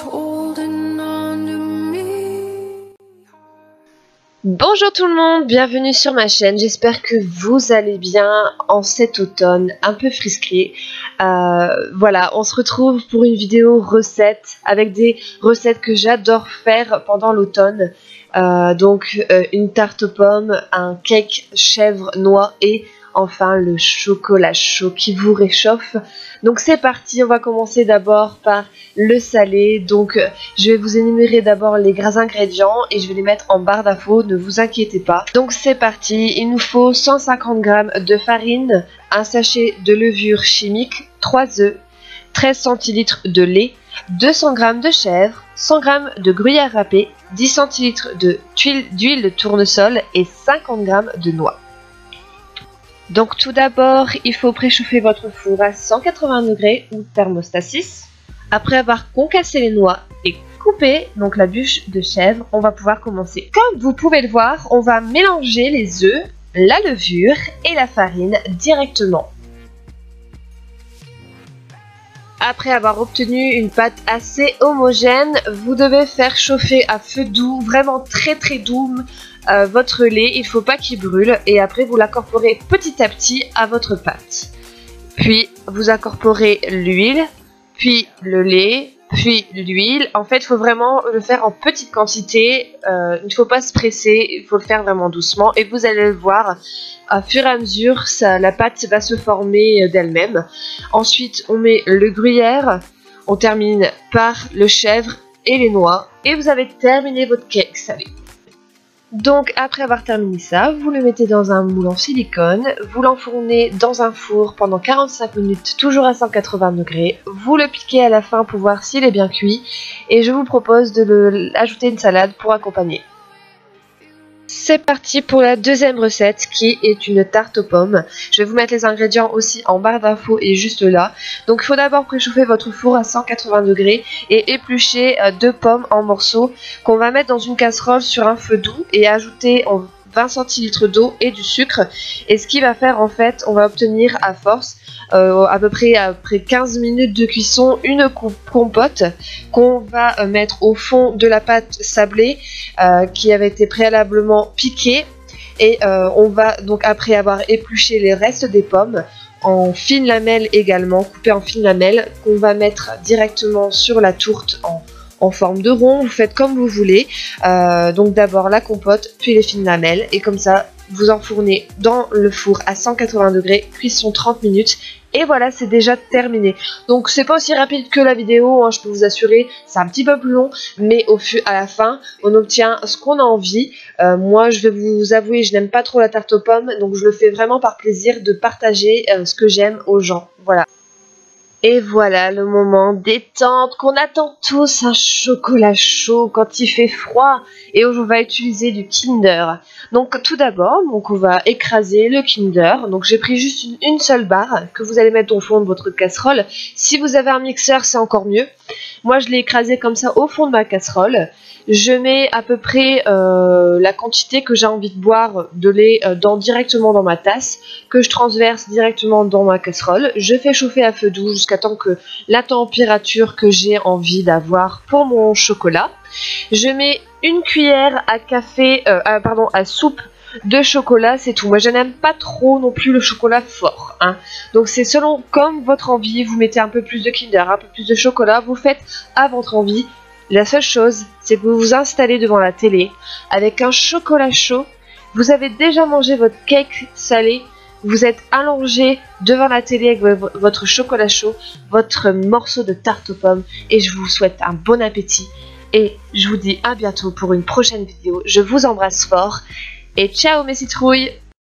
holding on to me. Bonjour tout le monde, bienvenue sur ma chaîne, j'espère que vous allez bien en cet automne un peu frisqué. Voilà, on se retrouve pour une vidéo recette avec des recettes que j'adore faire pendant l'automne. Une tarte aux pommes, un cake chèvre noix et enfin le chocolat chaud qui vous réchauffe. Donc c'est parti, on va commencer d'abord par le salé. Donc je vais vous énumérer d'abord les gras ingrédients et je vais les mettre en barre d'infos, ne vous inquiétez pas. Donc c'est parti, il nous faut 150 g de farine, un sachet de levure chimique, 3 œufs, 13 centilitres de lait, 200 g de chèvre, 100 g de gruyère râpée, 10 centilitres d'huile de tournesol et 50 g de noix. Donc tout d'abord, il faut préchauffer votre four à 180 degrés ou thermostat 6. Après avoir concassé les noix et coupé donc la bûche de chèvre, on va pouvoir commencer. Comme vous pouvez le voir, on va mélanger les œufs, la levure et la farine directement. Après avoir obtenu une pâte assez homogène, vous devez faire chauffer à feu doux, vraiment très doux, votre lait. Il ne faut pas qu'il brûle et après vous l'incorporez petit à petit à votre pâte. Puis vous incorporez l'huile, puis le lait, puis l'huile. En fait, il faut vraiment le faire en petite quantité, il ne faut pas se presser, il faut le faire vraiment doucement et vous allez le voir. À fur et à mesure, la pâte va se former d'elle-même. Ensuite, on met le gruyère. On termine par le chèvre et les noix. Et vous avez terminé votre cake salé. Donc, après avoir terminé ça, vous le mettez dans un moule en silicone. Vous l'enfournez dans un four pendant 45 minutes, toujours à 180 degrés. Vous le piquez à la fin pour voir s'il est bien cuit. Et je vous propose de ajouter une salade pour accompagner. C'est parti pour la deuxième recette qui est une tarte aux pommes. Je vais vous mettre les ingrédients aussi en barre d'infos et juste là. Donc il faut d'abord préchauffer votre four à 180 degrés et éplucher 2 pommes en morceaux qu'on va mettre dans une casserole sur un feu doux et ajouter 20 centilitres d'eau et du sucre. Et ce qui va faire en fait, on va obtenir à force à peu près après 15 minutes de cuisson une compote qu'on va mettre au fond de la pâte sablée qui avait été préalablement piquée. Et on va donc après avoir épluché les restes des pommes en fines lamelles également, coupées en fines lamelles, qu'on va mettre directement sur la tourte en forme de rond. Vous faites comme vous voulez. Donc d'abord la compote, puis les fines lamelles. Et comme ça, vous enfournez dans le four à 180 degrés, cuisson 30 minutes. Et voilà, c'est déjà terminé. Donc c'est pas aussi rapide que la vidéo, hein, je peux vous assurer. C'est un petit peu plus long, mais à la fin, on obtient ce qu'on a envie. Moi, je vais vous avouer, je n'aime pas trop la tarte aux pommes. Donc je le fais vraiment par plaisir de partager ce que j'aime aux gens. Voilà. Et voilà le moment détente qu'on attend tous, un chocolat chaud quand il fait froid. Et on va utiliser du Kinder. Donc tout d'abord, on va écraser le Kinder. Donc j'ai pris juste une seule barre que vous allez mettre au fond de votre casserole. Si vous avez un mixeur, c'est encore mieux. Moi je l'ai écrasé comme ça au fond de ma casserole. Je mets à peu près la quantité que j'ai envie de boire de lait directement dans ma tasse, que je transverse directement dans ma casserole. Je fais chauffer à feu doux jusqu'à temps que la température que j'ai envie d'avoir pour mon chocolat. Je mets une cuillère à soupe de chocolat, c'est tout. Moi je n'aime pas trop non plus le chocolat fort, hein. Donc c'est selon comme votre envie, vous mettez un peu plus de Kinder, un peu plus de chocolat, vous faites à votre envie. La seule chose, c'est que vous vous installez devant la télé avec un chocolat chaud. Vous avez déjà mangé votre cake salé. Vous êtes allongé devant la télé avec votre chocolat chaud, votre morceau de tarte aux pommes. Et je vous souhaite un bon appétit. Et je vous dis à bientôt pour une prochaine vidéo. Je vous embrasse fort. Et ciao mes citrouilles!